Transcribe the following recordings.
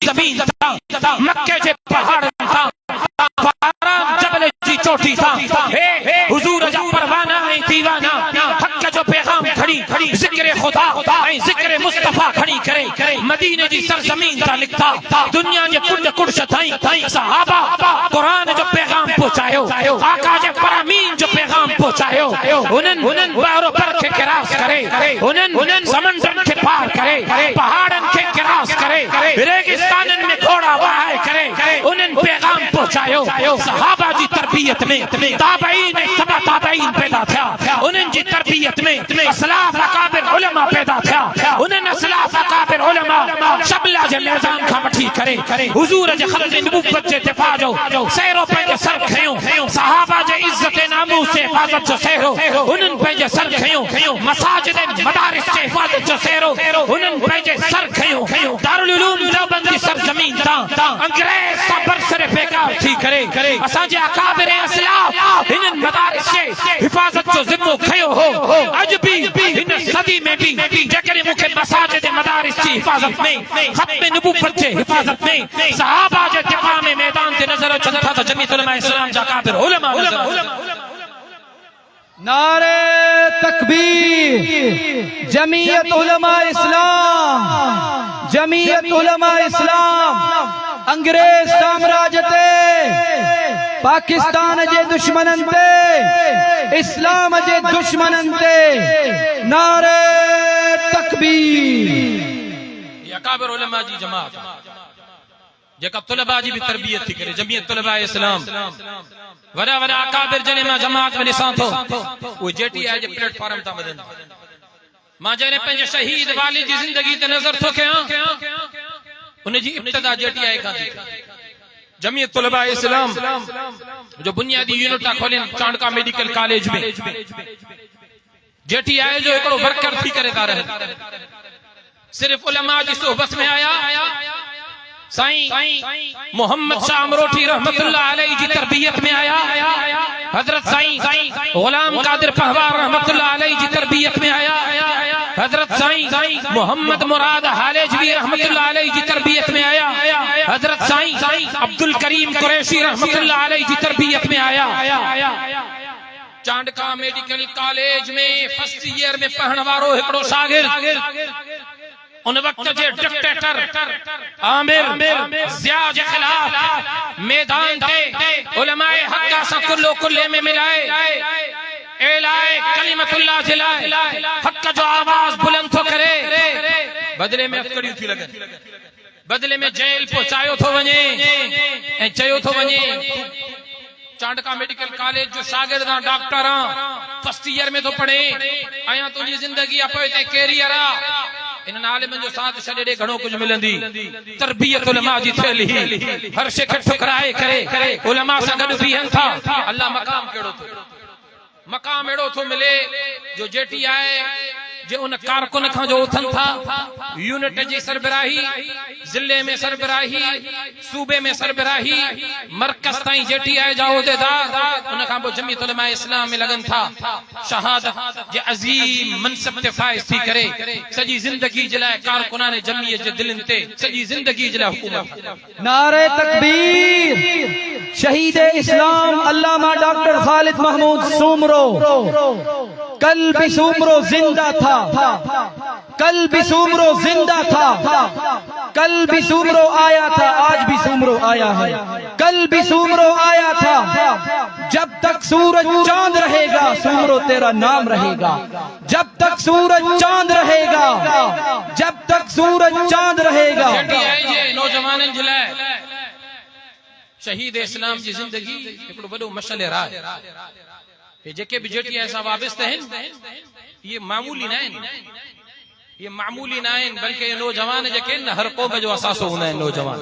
जमीन था, मक्के जे पहाड़ था, जबल जी चोटी था। हुजूर जा परवाना है दीवाना, हक जो पैगाम खड़ी जिक्र खुदा ऐं जिक्र मुस्तफा खड़ी करे। मदीने जी सरजमीन ता लिखता दुनिया जे कुंड कुंड ताईं सहाबा कुरान जो पैगाम पहुंचायो, आका जे फरामीन जो पैगाम पहुंचायो। उन्हनि बारो पर के क्रॉस करे, उन्हनि समंदर के पार करे, पहाड़न के क्रॉस करे, रेगिस्तानन में घोड़ा वाहे करे। उन्हनि पैगाम पहुंचायो। सहाबा जी तरबियत में ताबईन तबा ताबईन पैदा थिया, उन्हनि जी तरबियत में असलाफ अकाबिर उलमा पैदा थिया। उन्हनि असलाफ अकाबिर उलमा शबला जे मैदान खां वठी करे हुजूर जे खत नबूवत जे दिफा जो सहरो पंहिंजे सर खयो। सहाबा जे इज्जत नामूस जे हिफाज़त जो सहरो उन्हनि पंहिंजे सर खयो। मसाजिद मदारिस जे हिफाज़त जो सहरो उन्हनि पंहिंजे सर खयो। दारुल उलूम देवबंद जी सरजमीन तां अंग्रेज सां बरसरे बेकार थी करे असांजे अकाबिर असलाफ हिननि मदारिस जे हिफाज़त जो ज़िम्मो खयो हो। अॼु बि हिन सदी में भी जेकॾहिं मूंखे मसाजिद मदारिस जी हिफाज़त में ख़त्म नबूवत जे हिफाज़त में सहाबा जे दिफ़ा में मैदान ते नज़र अचनि था त जमीयत उलमा इस्लाम जा अकाबिर उलमा नारे तकबीर। जमीयत उलमा इस्लाम, जमीयत उलमा इस्लाम अंग्रेज साम्राज्य ते पाकिस्तान जे दुश्मनन ते इस्लाम जे दुश्मनन ते नारे तकबीर। ये अकाबिर उलमा जी जमात जेका तुलबा जी भी तरबियत थी करे, जमीयत तुलबा इस्लाम वड़ा वड़ा अकाबिर जने मां जमात में ॾिसां थो वो जेटीआई जे प्लेटफॉर्म ता वधन। मां जने पंहिंजे शहीद वाली जी जिंदगी ते नज़र थो कयां, उन जी इब्तिदा जेटीआई खां थी। जमीयत तुलबा इस्लाम जो बुनियादी यूनिट खोले चांडका मेडिकल कॉलेज में जेटीआई जो एकड़ो वर्कर थी करे ता रहे। सिर्फ उलमा जी सोहबत में आया साईं मोहम्मद शाह अमरोठी रहमतुल्लाह अलैहि जी तरबियत में आया। हजरत साईं गुलाम कादिर पहवार रहमतुल्लाह अलैहि जी तरबियत में आया। हजरत साईं मोहम्मद मुराद हालेजवी रहमतुल्लाह अलैहि जी तरबियत में आया। हजरत साईं अब्दुल करीम कुरैशी रहमतुल्लाह अलैहि जी तरबियत में आया। चांडका मेडिकल कॉलेज में फर्स्ट ईयर में पढ़ण वारो हिकड़ो शागिर्द उन वक्त जे डिक्टेटर आमिर ज़िया जे खिलाफ मैदान ते उलमाए हक़ सां कुल्लो कुल्ले में मिलाए एलाए कलिमतुल्लाह जिलाए हक़ जो आवाज बुलंद थो करे। बदले में अकड़ियूं थी लॻनि, बदले में जेल पहुचायो थो वञे ऐं चयो थो वञे चांडका मेडिकल कॉलेज जो शागिर्द आ, डॉक्टर आ, फर्स्ट ईयर में तो पढ़े आया, तुझी जिंदगी अपो ते कैरियर आ। इन आलिमन जो साथ छड़े घणो कुछ मिलंदी। तरबियत उलमा जी थेली हर शे खे ठुकराए करे उलमा सां गॾु बीहनि था। अल्लाह मकाम केड़ो थो, मकाम एड़ो थो मिले जो जेटीआई जे उन कारकुन खां जो उथन था यूनिट जी सरबराही, जिले में सरबराही, सूबे में सरबराही, मरकज ताईं जेटीआई जा उहदेदार उन खां पोइ जमीयत उलमा इस्लाम में लगन था। शहादत जे अजीम मनसब ते फाइज थी करे सजी जिंदगी जे लाइ कारकुनान जमीयत जे दिलनि ते सजी जिंदगी जे लाइ हुकूमत। नारे तकबीर। शहीद इस्लाम अल्लामा डॉक्टर खालिद महमूद सूमरो कल भी सूमरो जिंदा था, कल भी सूमरो जिंदा था, कल भी सूमरो आया था, आज भी सूमरो आया है। कल भी सूमरो आया था, जब तक सूरज चांद रहेगा सूमरो तेरा नाम रहेगा। जब तक सूरज चांद रहेगा, जब तक सूरज चांद रहेगा। नौजवानन जे लाइ शहीद इस्लाम जी जिंदगी हिकड़ो वॾो मशल राह। जेके भी जेटीआई सां वाबस्ता आहिनि ये मामूली न आहिनि, ये मामूली न आहिनि, बल्कि ये नौजवान जेके न हर क़ौम जो असासो हूंदा आहिनि। नौजवान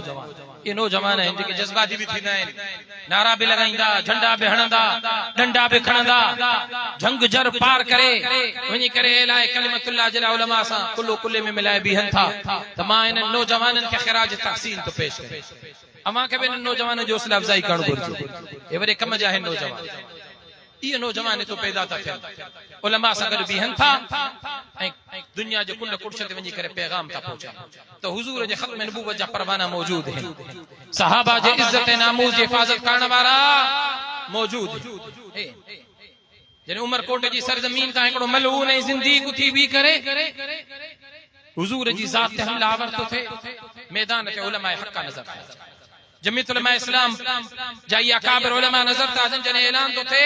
ये नौजवान आहिनि जेके जज़्बाती भी थींदा आहिनि, नारा भी लॻाईंदा, झंडा भी हणंदा, डंडा भी खणंदा, जंग जर पार करे वञी करे एलाए कलिमतुल्लाह जे लाइ उलमा सां कुल्लो कुल्ले में मिलाए बीहनि था। त मां इन नौजवाननि खे ख़िराज तहसीन तो पेश करे अमा खे भी इन नौजवान जो हौसला अफ़ज़ाई करणु घुरिजे। ये वॾे कम जा आहिनि नौजवान, ये नौजवान तो पैदा था थियनि, उलमा सां गॾु बीहनि था। दुनिया जो कुंड कुर्श ते वञी करे पैगाम था पहुंचाए तो हुजूर जे खत्म नबूवत जा परवाना मौजूद हैं सहाबा जे इज्जत नामूस जी हिफाजत करण वाला मौजूद है जने उमरकोट जी सरजमीन का एकड़ो मलऊन ऐं जिंदगी थी भी करे हुजूर जी जात ते हमलावर तो थे मैदान ते उलमा हक नजर जमीयत उलमा इस्लाम जाई अकाबिर उलमा नजर ता जने ऐलान तो थे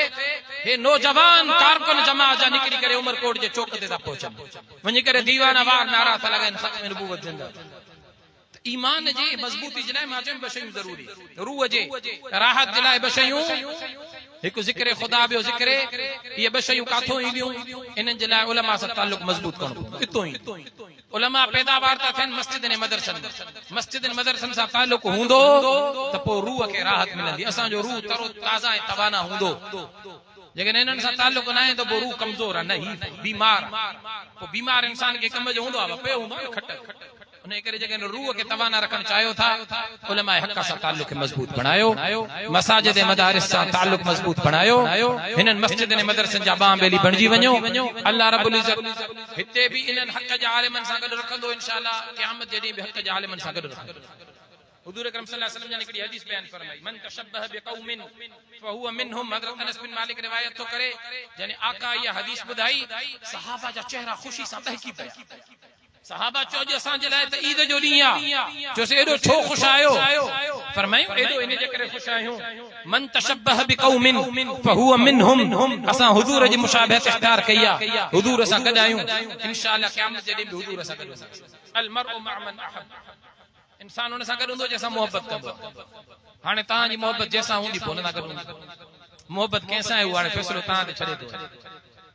हे नौजवान कारकुन जमा जा निकली करे उमरकोट जे चौक ते ता पहुंचन वञी करे दीवाना वार नारा था लगाइन खत्म नबूवत जिंदा ईमान जी मजबूती जलाए मां चम बशयूं जरूरी रूह जे राहत जलाए बशयूं एक जिक्र खुदा बियो जिक्र ये बशयूं काथों ईंदियूं इनन जलाए उलमा सां ताल्लुक मजबूत करणो इतो ही उलमा पैदावार ता थियन मस्जिद ने मदरसन सां ताल्लुक हूंदो त पो रूह के राहत मिलंदी असां जो रूह तरो ताज़ा ऐं तवाना हूंदो जेकॾहिं इन्हनि सां ताल्लुक न आहे त पोइ रूह कमज़ोर आहे न ही बीमार पोइ बीमार इंसान खे कम जो हूंदो आहे पियो हूंदो आहे खट उन करे जेकॾहिं रूह खे तवाना रखणु चाहियो था उलमा हक़ सां ताल्लुक मज़बूत बणायो मसाजिद मदारिस सां ताल्लुक मज़बूत बणायो हिननि मस्जिद ने मदरसन जा बां बेली बणिजी वञो अल्लाह रब्बुल इज्जत हिते भी इन्हनि हक़ जा आलिमनि सां गॾु रखंदो इंशाअल्लाह क़यामत जे ॾींहुं बि हक़ जा आलिमनि सां गॾु रखंदो हुजूर अकरम सल्लल्लाहु अलैहि वसल्लम ने हिकड़ी हदीस बयान फरमाई मन तशब्बह बिकौमिन फहुव मिनहुम हजरत अनस बिन मालिक रिवायत तो करे यानी आका ये हदीस बुधाई सहाबा जा चेहरा खुशी सां दहकी पिया सहाबा चो जे असां जे लाइ त ईद जो ॾींहुं आहे जो से एॾो छो ख़ुशि आयो फरमायूं एॾो इन जे करे ख़ुशि आहियूं मन तशब्बह बिकौमिन फहुव मिनहुम असां हुजूर जी मुशाबहत इख्तियार कई आहे हुजूर सां गॾु आहियूं इंशाअल्लाह क़यामत जे ॾींहुं हुजूर सां गॾु अल मरउ मअ मन अहब इंसान उन सां गॾु हूंदो जंहिंसां मोहबत कंदो हाणे तव्हांजी मोहबत जंहिंसां हूंदी पोइ उन सां गॾु हूंदी मोहबत कंहिंसां आहे उहो हाणे फ़ैसिलो तव्हां ते छॾे थो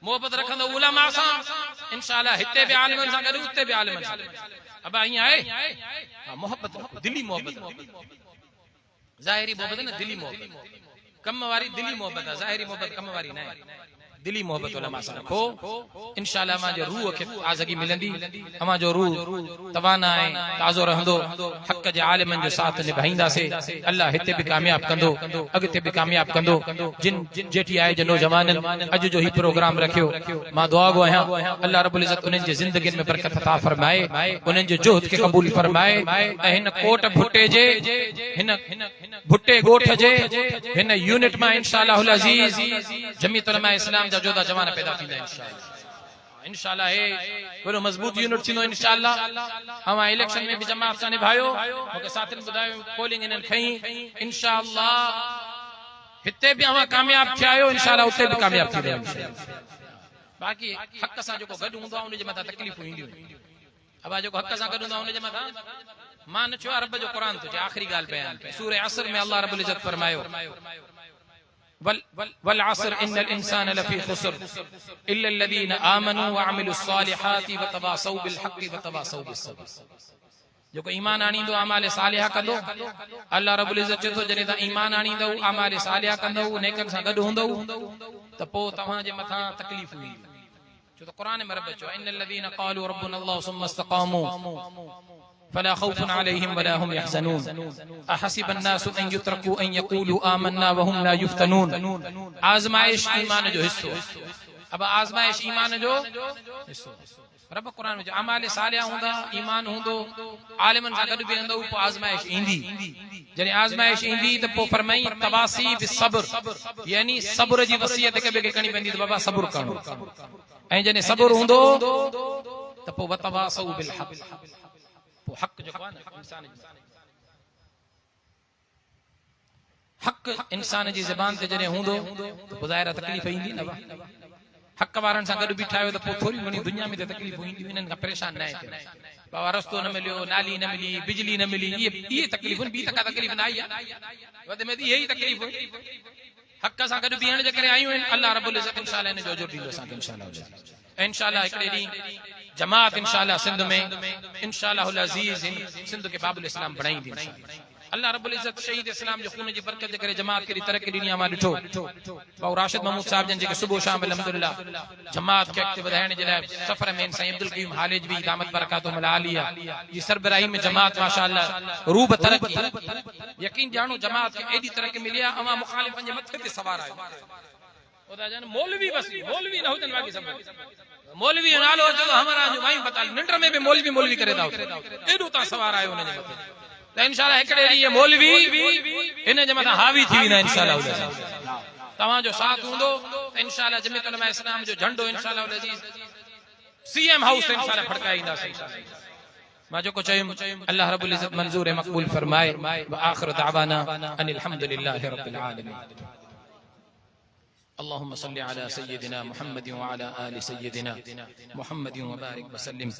मोहबत रखंदो उलमा सां इंशाअल्लाह हिते बि आलिमनि सां गॾु उते बि आलिमनि सां अब ईअं आहे मोहबत दिली मोहबत ज़ाहिरी मोहबत न दिली मोहबत कम वारी दिली मोहबत आहे ज़ाहिरी मोहबत कम वारी न आहे दिली मोहबत उलमा सां रखो इंशाअल्लाह अमा जो रूह खे ताज़गी मिलंदी अमा जो रूह तवाना ऐं ताज़ो रहंदो हक़ जे आलिमनि जो साथ निभाईंदासीं अल्लाह हिते बि कामयाब कंदो अॻिते बि कामयाब कंदो जिन जेठी आहे जो नौजवाननि अॼु जो ही प्रोग्राम रखियो मां दुआ गो आहियां अल्लाह रब्बुल इज़्ज़त उन्हनि जे ज़िंदगियुनि में बरकत अता फरमाए उन्हनि जे जुहद खे क़बूल फरमाए ऐं हिन कोट भुट्टे जे हिन भुट्टे ॻोठ जे हिन यूनिट मां इंशाअल्लाहुल अज़ीज़ जमीयत उलमा इस्लाम जोधा जवान पैदा थींदा इंशाअल्लाह हे वॾो मज़बूत यूनिट थींदो इंशाअल्लाह अवां इलेक्शन में भी जमात सां निभायो मूंखे साथियुनि ॿुधायो पोलिंग इन्हनि खई इंशाअल्लाह हिते भी अवां कामयाब थिया आहियो इंशाअल्लाह उते भी कामयाब थी वेंदा बाक़ी हक़ सां जेको गॾु हूंदो आहे उन जे मथां तकलीफ़ूं ईंदियूं अब जेको हक़ सां गॾु हूंदो आहे उन जे मथां मां न चयो रब जो क़ुरान तो आखिरी ॻाल्हि बयान सूरह असर में अल्लाह रब्बुल इज़्ज़त फरमायो والعصر ان الانسان لفي خسر الا الذين امنوا وعملوا الصالحات وتواصوا بالحق وتواصوا بالصبر जो ईमान आणींदो अमाल सालिहा कंदो अल्लाह रब्बुल इज़्ज़त चए थो जॾहिं तव्हां ईमान आणींदो अमाल सालिहा कंदो नेकनि सां गॾु हूंदो त पोइ तव्हांजे मथां तकलीफ़ ईंदी छो त क़ुरान में रब चयो इन الذين قالوا ربنا الله ثم استقاموا فلا خوف عليهم ولا هم يحزنون احسب الناس ان يتركوا ان يقولوا آمنا وهم لا يفتنون आजमाइश ईमान जो हिस्सो अब आजमाइश ईमान जो हिस्सो रब कुरान में जो अमाल सालिहा हूंदा ईमान हूंदो आलिमनि सां गॾु बि रहंदो पोइ आजमाइश ईंदी जॾहिं आजमाइश ईंदी त पोइ फरमाई तवासी बिसब्र यानी सब्र जी वसियत ॿिए खे करणी पवंदी त बाबा सब्र करणो ऐं जॾहिं सब्र हूंदो त पोइ वतवासौ बिलहक़ हक़ जो इंसान हक़ इंसान जी ज़बान ते जॾहिं हूंदो त ॿुधाइरा तकलीफ़ ईंदी न हक़ वारनि सां गॾु बीठा आहियो त पोइ थोरी घणी दुनिया में त तकलीफ़ूं ईंदियूं इन्हनि खां परेशान न आहे बाबा रस्तो न मिलियो नाली न मिली बिजली न मिली इहे तकलीफ़ूं ॿी का तकलीफ़ न आई आहे वध में इहे ई तकलीफ़ूं हक़ सां गॾु बीहण जे करे आयूं आहिनि अल्लाह रब्बुल इज़्ज़त इंशाअल्लाह इन जो अजर ॾींदो असांखे इंशाअल्लाह हिकिड़े ॾींहुं जमात इंशाअल्लाह सिंध में इंशाअल्लाहुल अज़ीज़ सिंध के बाबुल इस्लाम बणाईंदी अल्लाह रब्बुल इज़्ज़त शहीद इस्लाम जो खून जी बरकत जे करे जमात केड़ी तरक्की ॾिनी आहे मां ॾिठो भाउ राशिद महमूद साहब जन जेके सुबुह शाम अल्हम्दुलिल्लाह जमात खे अॻिते वधाइण जे लाइ सफ़र में साईं अब्दुल क़यूम हालिज भी दामत बरकातुहुम आलिया जी सरबराही में जमात माशाअल्लाह रूब तरक्की यकीन जानो जमात खे एडी तरक्की मिली आहे अवां मुखालिफन जे मथे ते सवार आयो ओदा जन मौलवी बस मौलवी न हुजन बाकी सब मौलवी नालो जो हमारा जो भाई बता निंड्र में भी मौलवी करे दाओ एडो ता सवार आयो ने तो इंशाल्लाह एकड़े री ये मौलवी इन जे मथा हावी थी ना इंशाल्लाह तवा जो साथ हुंदो इंशाल्लाह जमीयत उलमा इस्लाम जो झंडो इंशाल्लाह अजीज सीएम हाउस इंशाल्लाह फड़काईंदा मां जो को चयुम अल्लाह रब्बुल इज्जत मंजूर मकबूल फरमाए व आखिर दावाना अनिल हम्दुलिल्लाहि रब्बिल आलमीन اللهم صل على سيدنا محمد وعلى آل سيدنا محمد وبارك وسلم